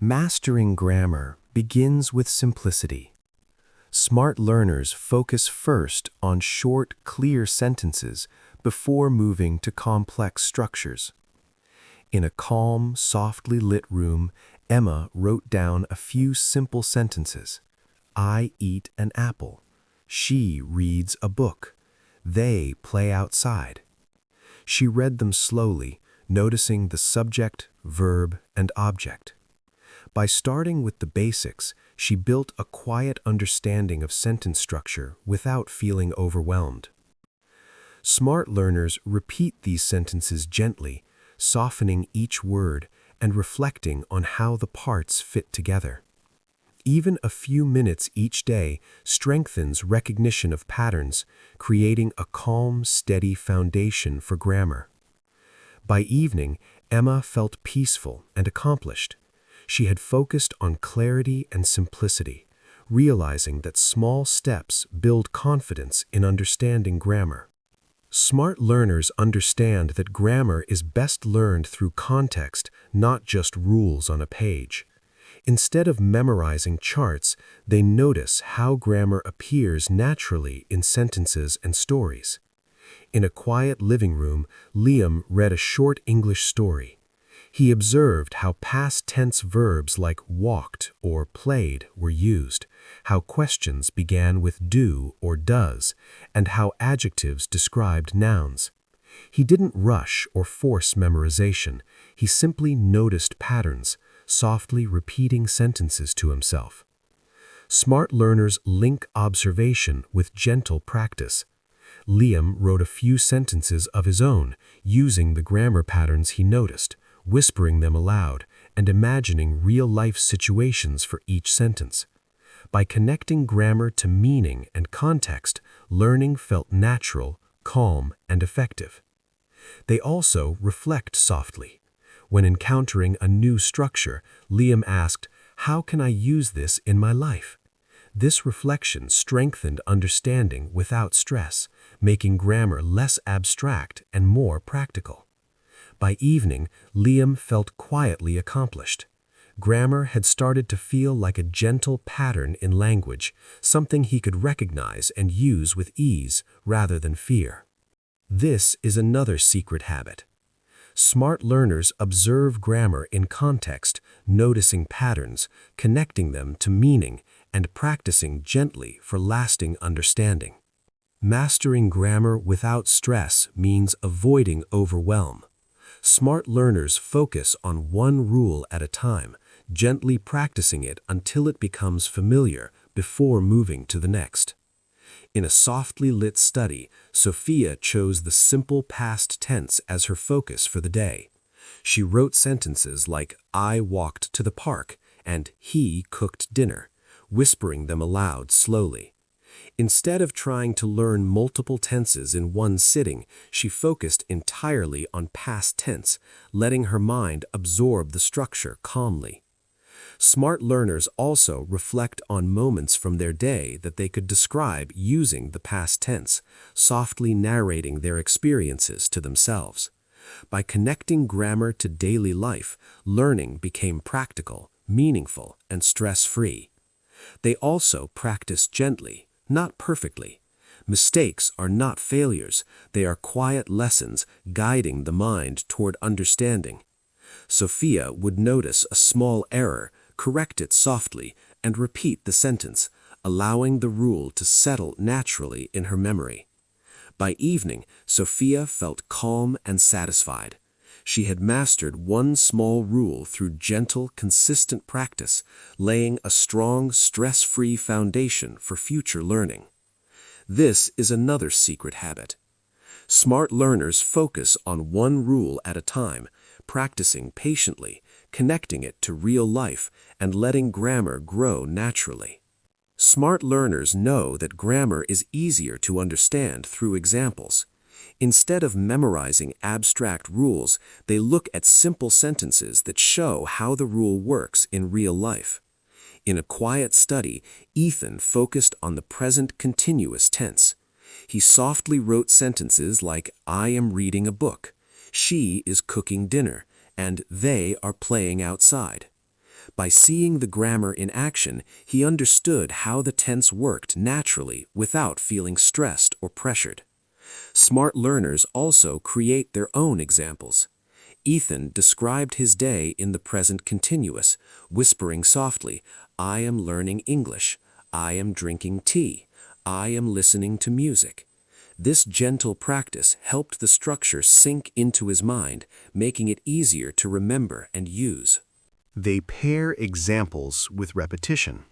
Mastering grammar begins with simplicity. Smart learners focus first on short, clear sentences before moving to complex structures. In a calm, softly lit room, Emma wrote down a few simple sentences. I eat an apple. She reads a book. They play outside. She read them slowly, noticing the subject, verb, and object. By starting with the basics, she built a quiet understanding of sentence structure without feeling overwhelmed. Smart learners repeat these sentences gently, softening each word and reflecting on how the parts fit together. Even a few minutes each day strengthens recognition of patterns, creating a calm, steady foundation for grammar. By evening, Emma felt peaceful and accomplished. She had focused on clarity and simplicity, realizing that small steps build confidence in understanding grammar. Smart learners understand that grammar is best learned through context, not just rules on a page. Instead of memorizing charts, they notice how grammar appears naturally in sentences and stories. In a quiet living room, Liam read a short English story. He observed how past tense verbs like walked or played were used, how questions began with do or does, and how adjectives described nouns. He didn't rush or force memorization. He simply noticed patterns, softly repeating sentences to himself. Smart learners link observation with gentle practice. Liam wrote a few sentences of his own, using the grammar patterns he noticed, whispering them aloud, and imagining real-life situations for each sentence. By connecting grammar to meaning and context, learning felt natural, calm, and effective. They also reflect softly. When encountering a new structure, Liam asked, "How can I use this in my life?" This reflection strengthened understanding without stress, making grammar less abstract and more practical. By evening, Liam felt quietly accomplished. Grammar had started to feel like a gentle pattern in language, something he could recognize and use with ease rather than fear. This is another secret habit. Smart learners observe grammar in context, noticing patterns, connecting them to meaning, and practicing gently for lasting understanding. Mastering grammar without stress means avoiding overwhelm. Smart learners focus on one rule at a time, gently practicing it until it becomes familiar before moving to the next. In a softly lit study, Sophia chose the simple past tense as her focus for the day. She wrote sentences like, "I walked to the park," and "he cooked dinner," whispering them aloud slowly. Instead of trying to learn multiple tenses in one sitting, she focused entirely on past tense, letting her mind absorb the structure calmly. Smart learners also reflect on moments from their day that they could describe using the past tense, softly narrating their experiences to themselves. By connecting grammar to daily life, learning became practical, meaningful, and stress-free. They also practiced gently, not perfectly. Mistakes are not failures, they are quiet lessons guiding the mind toward understanding. Sophia would notice a small error, correct it softly, and repeat the sentence, allowing the rule to settle naturally in her memory. By evening, Sophia felt calm and satisfied. She had mastered one small rule through gentle, consistent practice, laying a strong, stress-free foundation for future learning. This is another secret habit. Smart learners focus on one rule at a time, practicing patiently, connecting it to real life, and letting grammar grow naturally. Smart learners know that grammar is easier to understand through examples. Instead of memorizing abstract rules, they look at simple sentences that show how the rule works in real life. In a quiet study, Ethan focused on the present continuous tense. He softly wrote sentences like, "I am reading a book," "she is cooking dinner," and "they are playing outside." By seeing the grammar in action, he understood how the tense worked naturally without feeling stressed or pressured. Smart learners also create their own examples. Ethan described his day in the present continuous, whispering softly, "I am learning English. I am drinking tea. I am listening to music." This gentle practice helped the structure sink into his mind, making it easier to remember and use. They pair examples with repetition.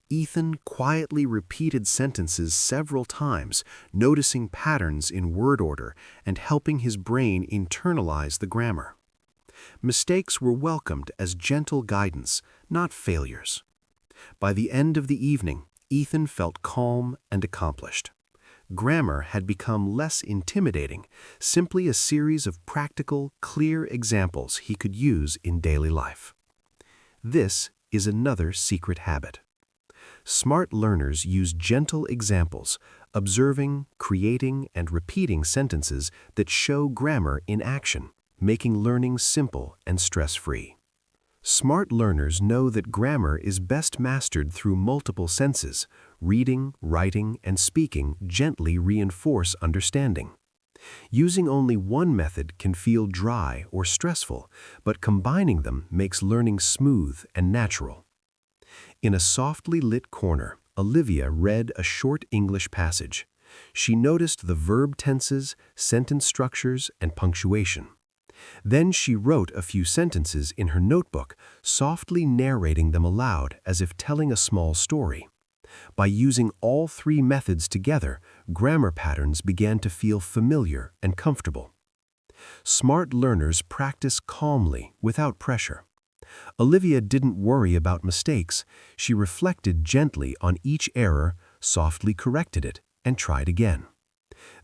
Ethan quietly repeated sentences several times, noticing patterns in word order and helping his brain internalize the grammar. Mistakes were welcomed as gentle guidance, not failures. By the end of the evening, Ethan felt calm and accomplished. Grammar had become less intimidating, simply a series of practical, clear examples he could use in daily life. This is another secret habit. Smart learners use gentle examples, observing, creating, and repeating sentences that show grammar in action, making learning simple and stress-free. Smart learners know that grammar is best mastered through multiple senses. Reading, writing, and speaking gently reinforce understanding. Using only one method can feel dry or stressful, but combining them makes learning smooth and natural. In a softly lit corner, Olivia read a short English passage. She noticed the verb tenses, sentence structures, and punctuation. Then she wrote a few sentences in her notebook, softly narrating them aloud as if telling a small story. By using all three methods together, grammar patterns began to feel familiar and comfortable. Smart learners practice calmly, without pressure. Olivia didn't worry about mistakes. She reflected gently on each error, softly corrected it, and tried again.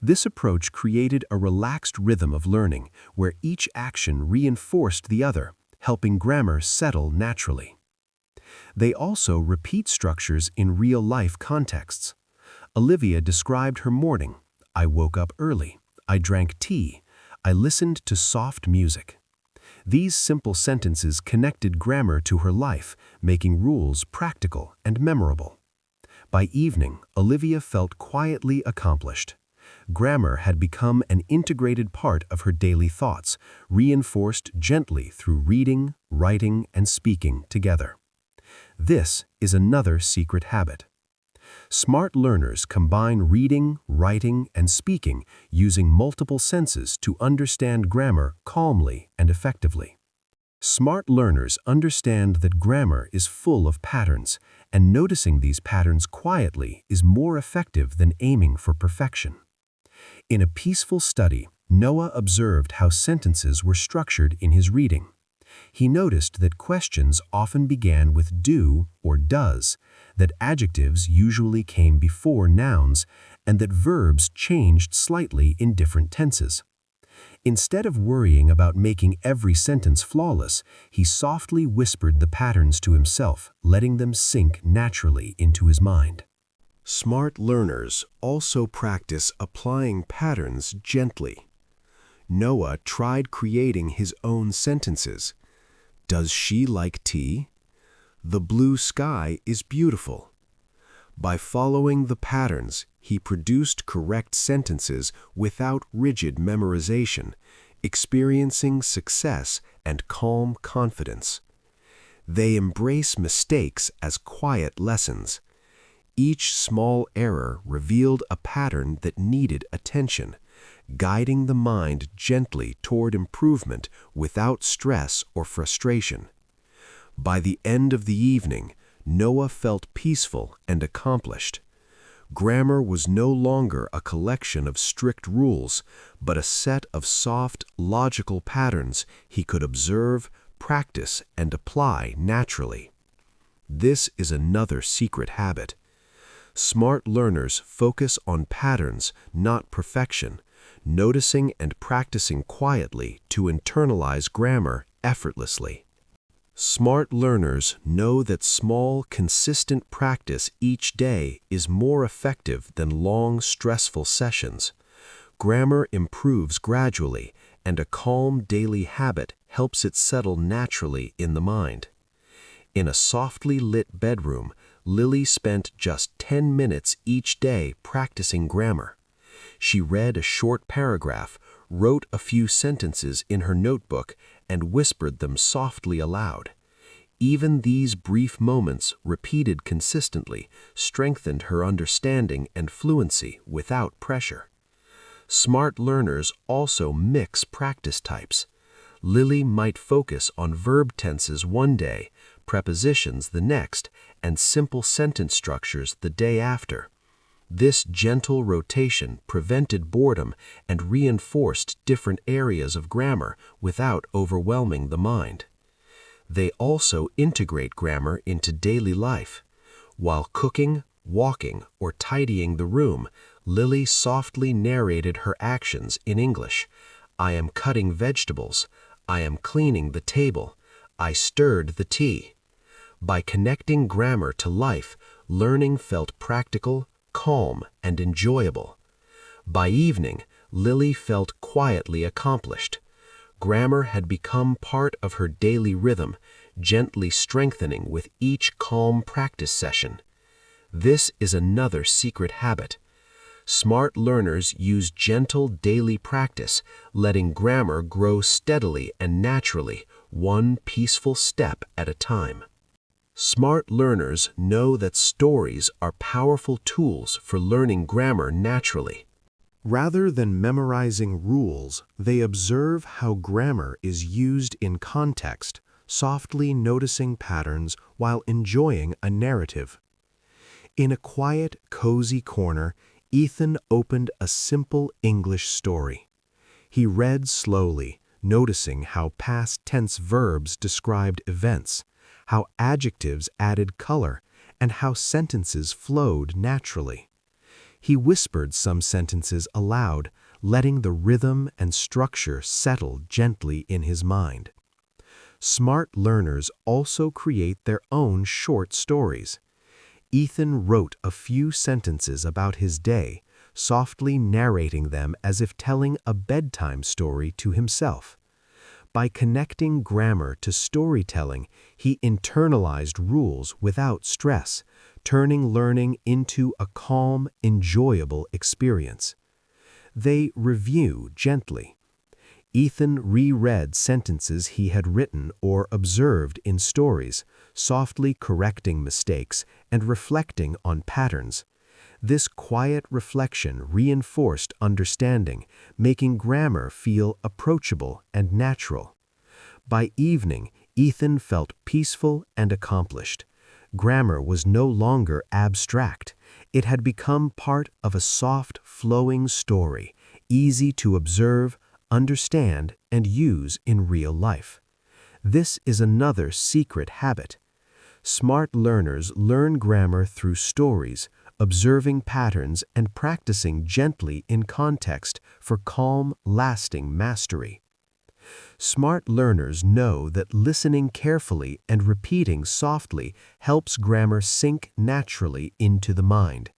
This approach created a relaxed rhythm of learning, where each action reinforced the other, helping grammar settle naturally. They also repeat structures in real-life contexts. Olivia described her morning. "I woke up early. I drank tea. I listened to soft music." These simple sentences connected grammar to her life, making rules practical and memorable. By evening, Olivia felt quietly accomplished. Grammar had become an integrated part of her daily thoughts, reinforced gently through reading, writing, and speaking together. This is another secret habit. Smart learners combine reading, writing, and speaking using multiple senses to understand grammar calmly and effectively. Smart learners understand that grammar is full of patterns, and noticing these patterns quietly is more effective than aiming for perfection. In a peaceful study, Noah observed how sentences were structured in his reading. He noticed that questions often began with do or does, that adjectives usually came before nouns, and that verbs changed slightly in different tenses. Instead of worrying about making every sentence flawless, he softly whispered the patterns to himself, letting them sink naturally into his mind. Smart learners also practice applying patterns gently. Noah tried creating his own sentences. "Does she like tea?" "The blue sky is beautiful." By following the patterns, he produced correct sentences without rigid memorization, experiencing success and calm confidence. They embrace mistakes as quiet lessons. Each small error revealed a pattern that needed attention, guiding the mind gently toward improvement without stress or frustration. By the end of the evening, Noah felt peaceful and accomplished. Grammar was no longer a collection of strict rules, but a set of soft, logical patterns he could observe, practice, and apply naturally. This is another secret habit. Smart learners focus on patterns, not perfection, noticing and practicing quietly to internalize grammar effortlessly. Smart learners know that small, consistent practice each day is more effective than long, stressful sessions. Grammar improves gradually, and a calm daily habit helps it settle naturally in the mind. In a softly lit bedroom, Lily spent just 10 minutes each day practicing grammar. She read a short paragraph, wrote a few sentences in her notebook, and whispered them softly aloud. Even these brief moments, repeated consistently, strengthened her understanding and fluency without pressure. Smart learners also mix practice types. Lily might focus on verb tenses one day, prepositions the next, and simple sentence structures the day after. This gentle rotation prevented boredom and reinforced different areas of grammar without overwhelming the mind. They also integrate grammar into daily life. While cooking, walking, or tidying the room, Lily softly narrated her actions in English. I am cutting vegetables. I am cleaning the table. I stirred the tea. By connecting grammar to life, learning felt practical, calm, and enjoyable. By evening, Lily felt quietly accomplished. Grammar had become part of her daily rhythm, gently strengthening with each calm practice session. This is another secret habit. Smart learners use gentle daily practice, letting grammar grow steadily and naturally, one peaceful step at a time. Smart learners know that stories are powerful tools for learning grammar naturally. Rather than memorizing rules, they observe how grammar is used in context, softly noticing patterns while enjoying a narrative. In a quiet, cozy corner, Ethan opened a simple English story. He read slowly, noticing how past tense verbs described events, how adjectives added color, and how sentences flowed naturally. He whispered some sentences aloud, letting the rhythm and structure settle gently in his mind. Smart learners also create their own short stories. Ethan wrote a few sentences about his day, softly narrating them as if telling a bedtime story to himself. By connecting grammar to storytelling, he internalized rules without stress, turning learning into a calm, enjoyable experience. They review gently. Ethan reread sentences he had written or observed in stories, softly correcting mistakes and reflecting on patterns. This quiet reflection reinforced understanding, making grammar feel approachable and natural. By evening, Ethan felt peaceful and accomplished. Grammar was no longer abstract. It had become part of a soft, flowing story, easy to observe, understand, and use in real life. This is another secret habit. Smart learners learn grammar through stories, observing patterns and practicing gently in context for calm, lasting mastery. Smart learners know that listening carefully and repeating softly helps grammar sink naturally into the mind.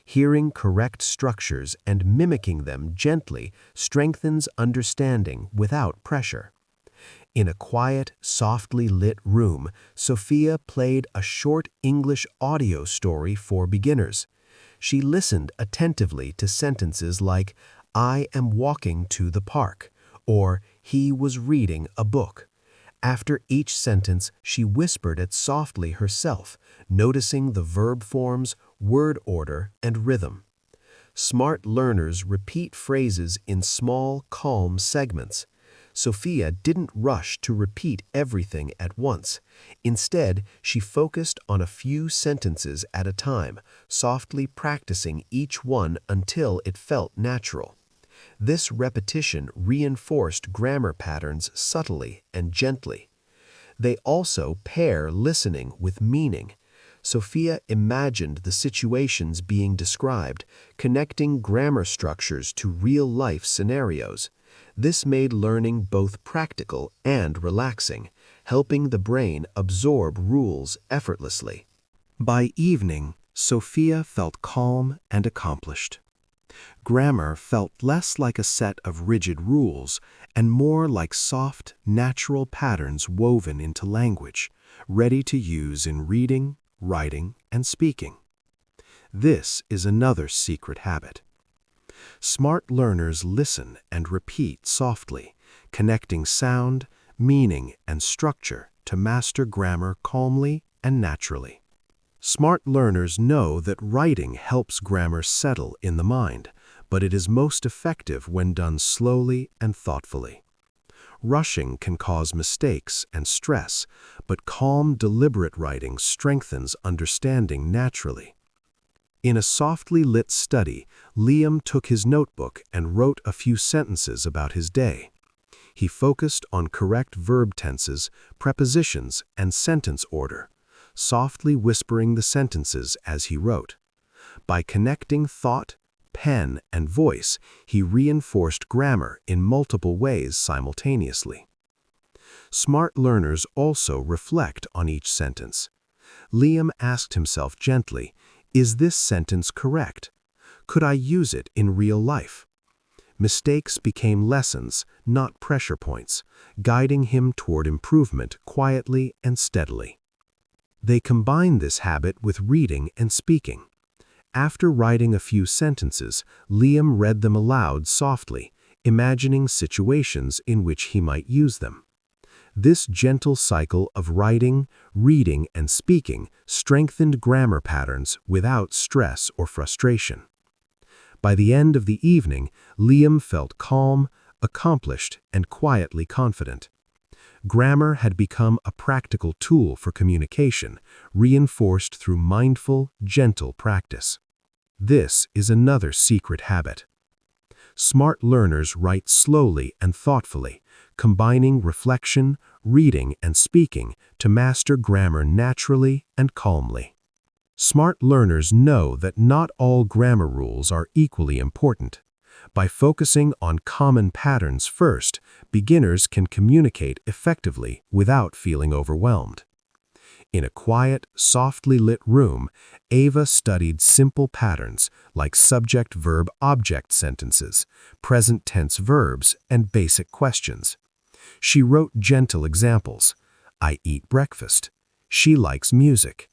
Hearing correct structures and mimicking them gently strengthens understanding without pressure. In a quiet, softly lit room, Sophia played a short English audio story for beginners. She listened attentively to sentences like, I am walking to the park, or he was reading a book. After each sentence, she whispered it softly herself, noticing the verb forms, word order, and rhythm. Smart learners repeat phrases in small, calm segments. Sophia didn't rush to repeat everything at once. Instead, she focused on a few sentences at a time, softly practicing each one until it felt natural. This repetition reinforced grammar patterns subtly and gently. They also pair listening with meaning. Sophia imagined the situations being described, connecting grammar structures to real-life scenarios. This made learning both practical and relaxing, helping the brain absorb rules effortlessly. By evening, Sophia felt calm and accomplished. Grammar felt less like a set of rigid rules and more like soft, natural patterns woven into language. ready to use in reading, writing, and speaking. This is another secret habit. Smart learners listen and repeat softly, connecting sound, meaning, and structure to master grammar calmly and naturally. Smart learners know that writing helps grammar settle in the mind, but it is most effective when done slowly and thoughtfully. Rushing can cause mistakes and stress, but calm, deliberate writing strengthens understanding naturally. In a softly lit study, Liam took his notebook and wrote a few sentences about his day. He focused on correct verb tenses, prepositions, and sentence order, softly whispering the sentences as he wrote. By connecting thought, pen, and voice, he reinforced grammar in multiple ways simultaneously. Smart learners also reflect on each sentence. Liam asked himself gently, "Is this sentence correct? Could I use it in real life?" Mistakes became lessons, not pressure points, guiding him toward improvement quietly and steadily. They combined this habit with reading and speaking. After writing a few sentences, Liam read them aloud softly, imagining situations in which he might use them. This gentle cycle of writing, reading, and speaking strengthened grammar patterns without stress or frustration. By the end of the evening, Liam felt calm, accomplished, and quietly confident. Grammar had become a practical tool for communication, reinforced through mindful, gentle practice. This is another secret habit. Smart learners write slowly and thoughtfully, combining reflection, reading, and speaking to master grammar naturally and calmly. Smart learners know that not all grammar rules are equally important. By focusing on common patterns first, beginners can communicate effectively without feeling overwhelmed. In a quiet, softly lit room, Ava studied simple patterns like subject-verb-object sentences, present tense verbs, and basic questions. She wrote gentle examples. "I eat breakfast." "She likes music."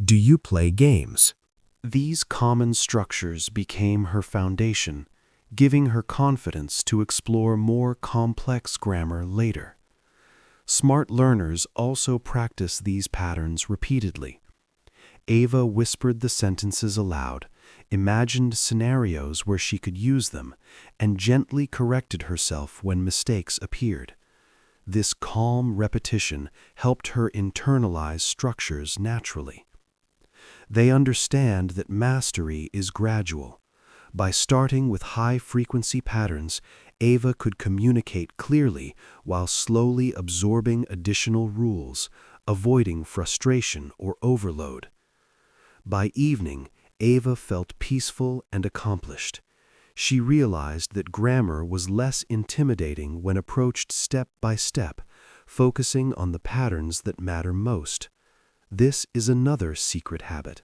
"Do you play games?" These common structures became her foundation, giving her confidence to explore more complex grammar later. Smart learners also practice these patterns repeatedly. Ava whispered the sentences aloud, imagined scenarios where she could use them, and gently corrected herself when mistakes appeared. This calm repetition helped her internalize structures naturally. They understand that mastery is gradual. By starting with high-frequency patterns, Ava could communicate clearly while slowly absorbing additional rules, avoiding frustration or overload. By evening, Ava felt peaceful and accomplished. She realized that grammar was less intimidating when approached step by step, focusing on the patterns that matter most. This is another secret habit.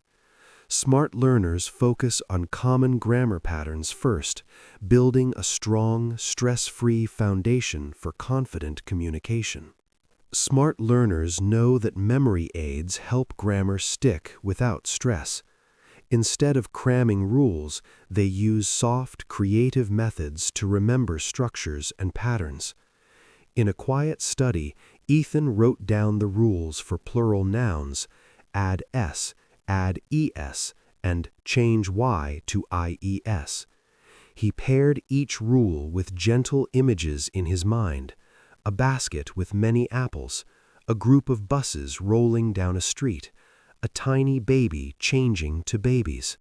Smart learners focus on common grammar patterns first, building a strong, stress-free foundation for confident communication. Smart learners know that memory aids help grammar stick without stress. Instead of cramming rules, they use soft, creative methods to remember structures and patterns. In a quiet study, Ethan wrote down the rules for plural nouns: add s, add es, and change y to ies. He paired each rule with gentle images in his mind: a basket with many apples, a group of buses rolling down a street, a tiny baby changing to babies.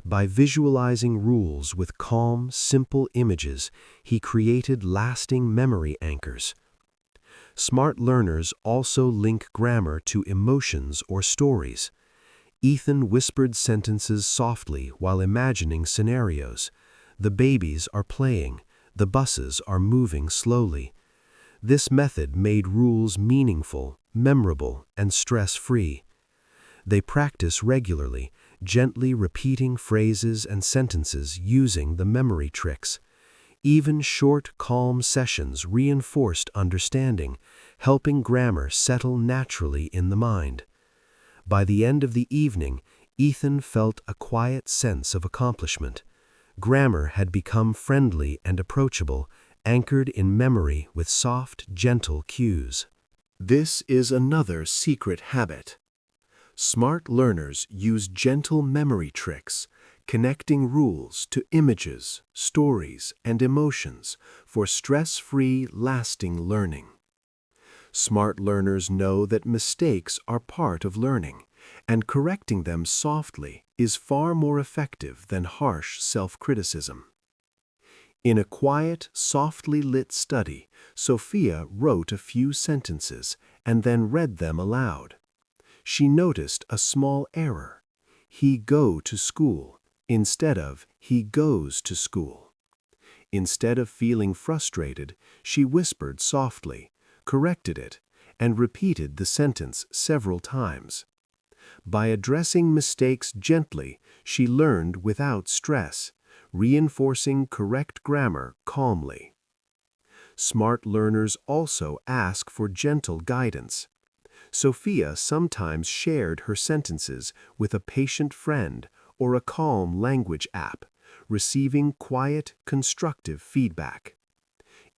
By visualizing rules with calm, simple images, he created lasting memory anchors. Smart learners also link grammar to emotions or stories. Ethan whispered sentences softly while imagining scenarios. The babies are playing. The buses are moving slowly. This method made rules meaningful, memorable, and stress-free. They practice regularly, gently repeating phrases and sentences using the memory tricks. Even short, calm sessions reinforced understanding, helping grammar settle naturally in the mind. By the end of the evening, Ethan felt a quiet sense of accomplishment. Grammar had become friendly and approachable, anchored in memory with soft, gentle cues. This is another secret habit. Smart learners use gentle memory tricks, connecting rules to images, stories, and emotions for stress-free, lasting learning. Smart learners know that mistakes are part of learning, and correcting them softly is far more effective than harsh self-criticism. In a quiet, softly lit study, Sophia wrote a few sentences and then read them aloud. She noticed a small error. He go to school instead of he goes to school. Instead of feeling frustrated, she whispered softly, corrected it, and repeated the sentence several times. By addressing mistakes gently, she learned without stress, reinforcing correct grammar calmly. Smart learners also ask for gentle guidance. Sophia sometimes shared her sentences with a patient friend or a calm language app, receiving quiet, constructive feedback.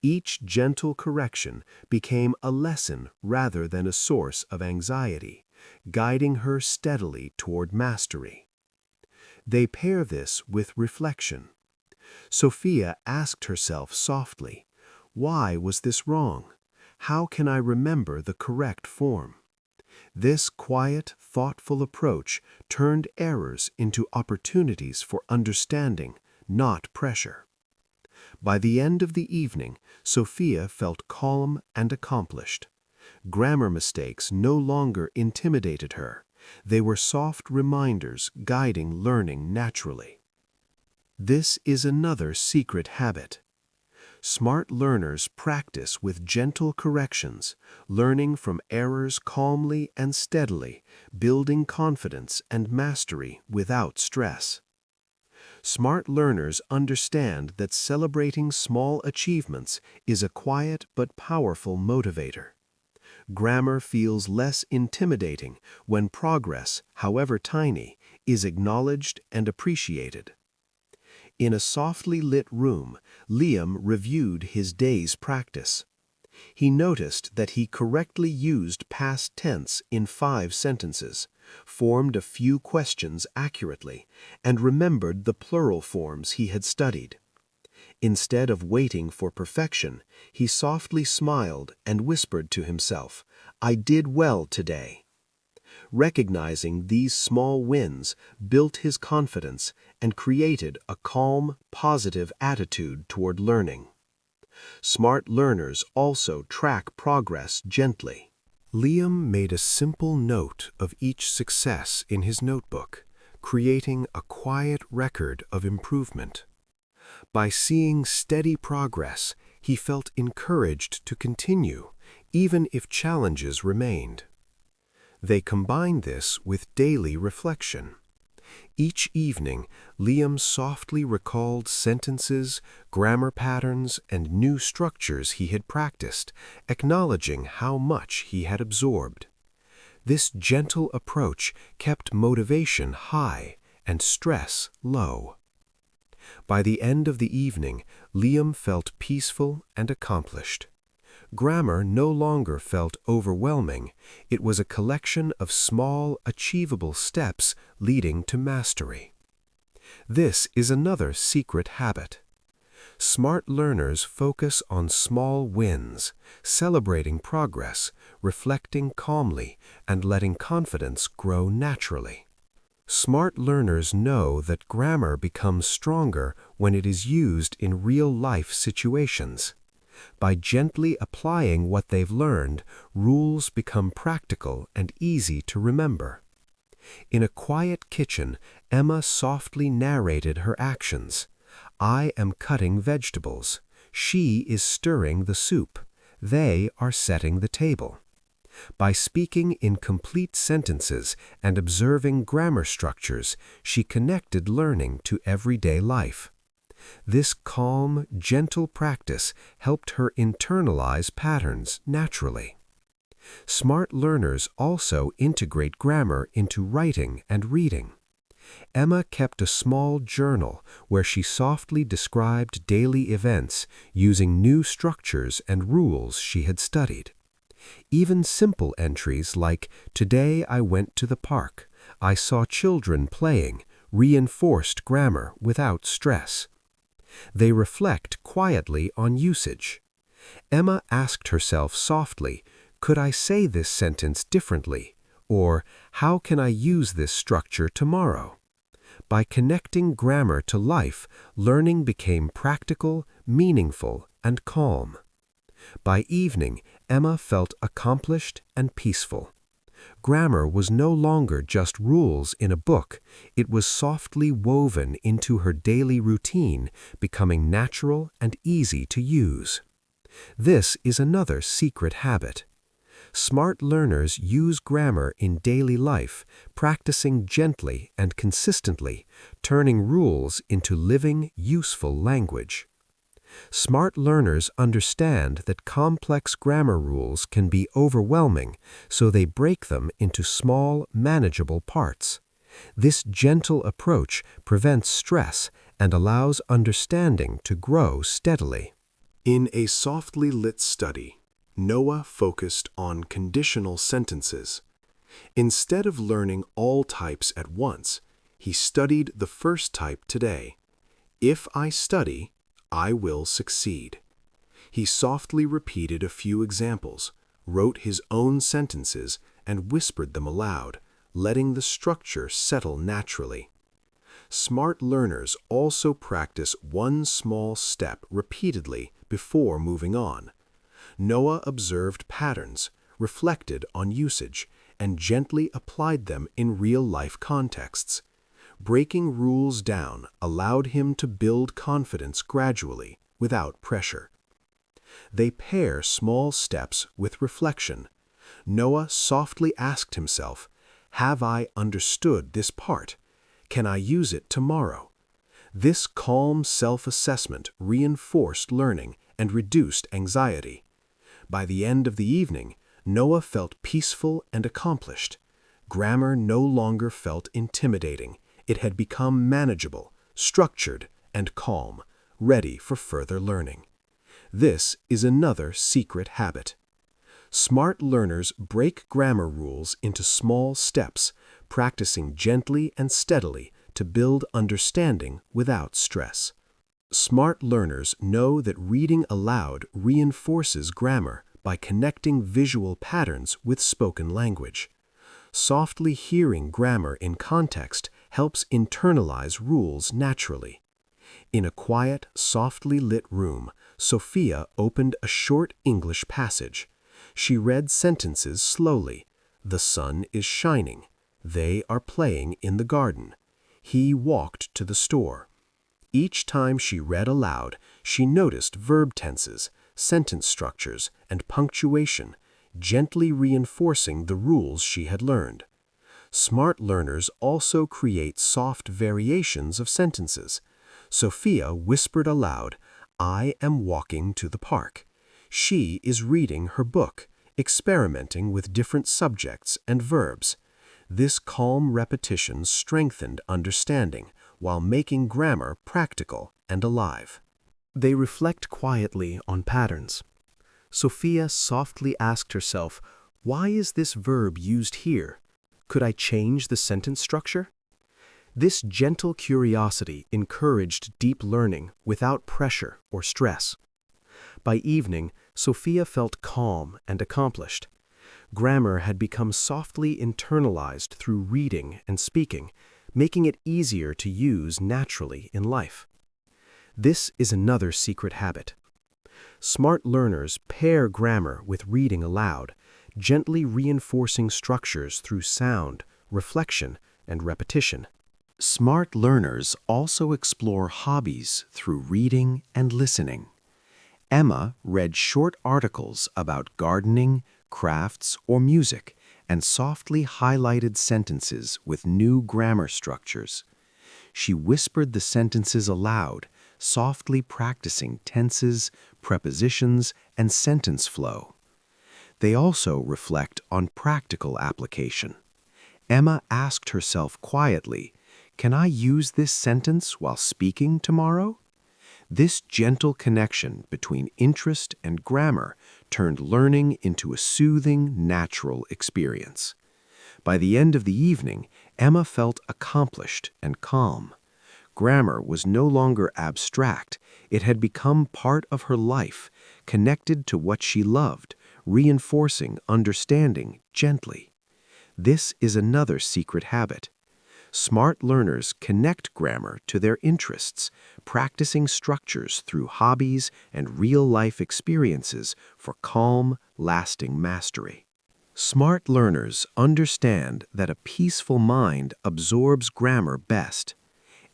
Each gentle correction became a lesson rather than a source of anxiety, guiding her steadily toward mastery. They pair this with reflection. Sophia asked herself softly, "Why was this wrong? How can I remember the correct form?" This quiet, thoughtful approach turned errors into opportunities for understanding, not pressure. By the end of the evening, Sophia felt calm and accomplished. Grammar mistakes no longer intimidated her. They were soft reminders guiding learning naturally. This is another secret habit. Smart learners practice with gentle corrections, learning from errors calmly and steadily, building confidence and mastery without stress. Smart learners understand that celebrating small achievements is a quiet but powerful motivator. Grammar feels less intimidating when progress, however tiny, is acknowledged and appreciated. In a softly lit room, Liam reviewed his day's practice. He noticed that he correctly used past tense in 5 sentences, formed a few questions accurately, and remembered the plural forms he had studied. Instead of waiting for perfection, he softly smiled and whispered to himself, "I did well today." Recognizing these small wins built his confidence and created a calm, positive attitude toward learning. Smart learners also track progress gently. Liam made a simple note of each success in his notebook, creating a quiet record of improvement. By seeing steady progress, he felt encouraged to continue, even if challenges remained. They combined this with daily reflection. Each evening, Liam softly recalled sentences, grammar patterns, and new structures he had practiced, acknowledging how much he had absorbed. This gentle approach kept motivation high and stress low. By the end of the evening, Liam felt peaceful and accomplished. Grammar no longer felt overwhelming. It was a collection of small, achievable steps leading to mastery. This is another secret habit. Smart learners focus on small wins, celebrating progress, reflecting calmly, and letting confidence grow naturally. Smart learners know that grammar becomes stronger when it is used in real-life situations. By gently applying what they've learned, rules become practical and easy to remember. In a quiet kitchen, Emma softly narrated her actions. "I am cutting vegetables. She is stirring the soup. They are setting the table." By speaking in complete sentences and observing grammar structures, she connected learning to everyday life. This calm, gentle practice helped her internalize patterns naturally. Smart learners also integrate grammar into writing and reading. Emma kept a small journal where she softly described daily events using new structures and rules she had studied. Even simple entries like, "Today I went to the park, I saw children playing," reinforced grammar without stress. They reflect quietly on usage. Emma asked herself softly, "Could I say this sentence differently?" Or, "How can I use this structure tomorrow?" By connecting grammar to life, learning became practical, meaningful, and calm. By evening, Emma felt accomplished and peaceful. Grammar was no longer just rules in a book, it was softly woven into her daily routine, becoming natural and easy to use. This is another secret habit. Smart learners use grammar in daily life, practicing gently and consistently, turning rules into living, useful language. Smart learners understand that complex grammar rules can be overwhelming, so they break them into small, manageable parts. This gentle approach prevents stress and allows understanding to grow steadily. In a softly lit study, Noah focused on conditional sentences. Instead of learning all types at once, he studied the first type today. "If I study, I will succeed." He softly repeated a few examples, wrote his own sentences, and whispered them aloud, letting the structure settle naturally. Smart learners also practice one small step repeatedly before moving on. Noah observed patterns, reflected on usage, and gently applied them in real-life contexts. Breaking rules down allowed him to build confidence gradually, without pressure. They pair small steps with reflection. Noah softly asked himself, "Have I understood this part? Can I use it tomorrow?" This calm self-assessment reinforced learning and reduced anxiety. By the end of the evening, Noah felt peaceful and accomplished. Grammar no longer felt intimidating. It had become manageable, structured, and calm, ready for further learning. This is another secret habit. Smart learners break grammar rules into small steps, practicing gently and steadily to build understanding without stress. Smart learners know that reading aloud reinforces grammar by connecting visual patterns with spoken language. Softly hearing grammar in context helps internalize rules naturally. In a quiet, softly lit room, Sophia opened a short English passage. She read sentences slowly. "The sun is shining. They are playing in the garden. He walked to the store." Each time she read aloud, she noticed verb tenses, sentence structures, and punctuation, gently reinforcing the rules she had learned. Smart learners also create soft variations of sentences. Sophia whispered aloud, "I am walking to the park." She is reading her book, experimenting with different subjects and verbs. This calm repetition strengthened understanding while making grammar practical and alive. They reflect quietly on patterns. Sophia softly asked herself, "Why is this verb used here? Could I change the sentence structure?" This gentle curiosity encouraged deep learning without pressure or stress. By evening, Sophia felt calm and accomplished. Grammar had become softly internalized through reading and speaking, making it easier to use naturally in life. This is another secret habit. Smart learners pair grammar with reading aloud, gently reinforcing structures through sound, reflection, and repetition. Smart learners also explore hobbies through reading and listening. Emma read short articles about gardening, crafts, or music, and softly highlighted sentences with new grammar structures. She whispered the sentences aloud, softly practicing tenses, prepositions, and sentence flow. They also reflect on practical application. Emma asked herself quietly, "Can I use this sentence while speaking tomorrow?" This gentle connection between interest and grammar turned learning into a soothing, natural experience. By the end of the evening, Emma felt accomplished and calm. Grammar was no longer abstract. It had become part of her life, connected to what she loved, reinforcing understanding gently. This is another secret habit. Smart learners connect grammar to their interests, practicing structures through hobbies and real-life experiences for calm, lasting mastery. Smart learners understand that a peaceful mind absorbs grammar best.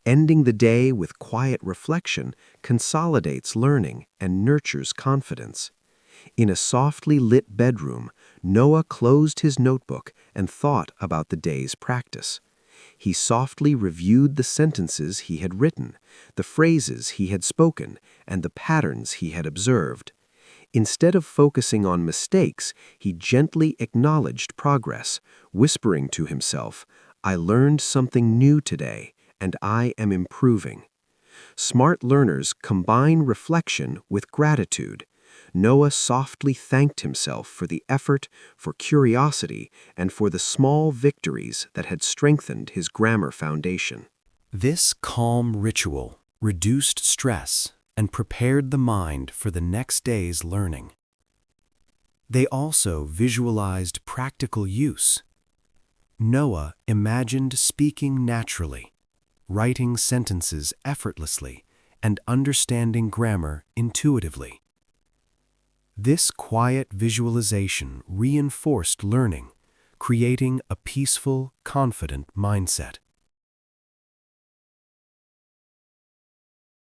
Ending the day with quiet reflection consolidates learning and nurtures confidence. In a softly lit bedroom, Noah closed his notebook and thought about the day's practice. He softly reviewed the sentences he had written, the phrases he had spoken, and the patterns he had observed. Instead of focusing on mistakes, he gently acknowledged progress, whispering to himself, "I learned something new today, and I am improving." Smart learners combine reflection with gratitude. Noah softly thanked himself for the effort, for curiosity, and for the small victories that had strengthened his grammar foundation. This calm ritual reduced stress and prepared the mind for the next day's learning. They also visualized practical use. Noah imagined speaking naturally, writing sentences effortlessly, and understanding grammar intuitively. This quiet visualization reinforced learning, creating a peaceful, confident mindset.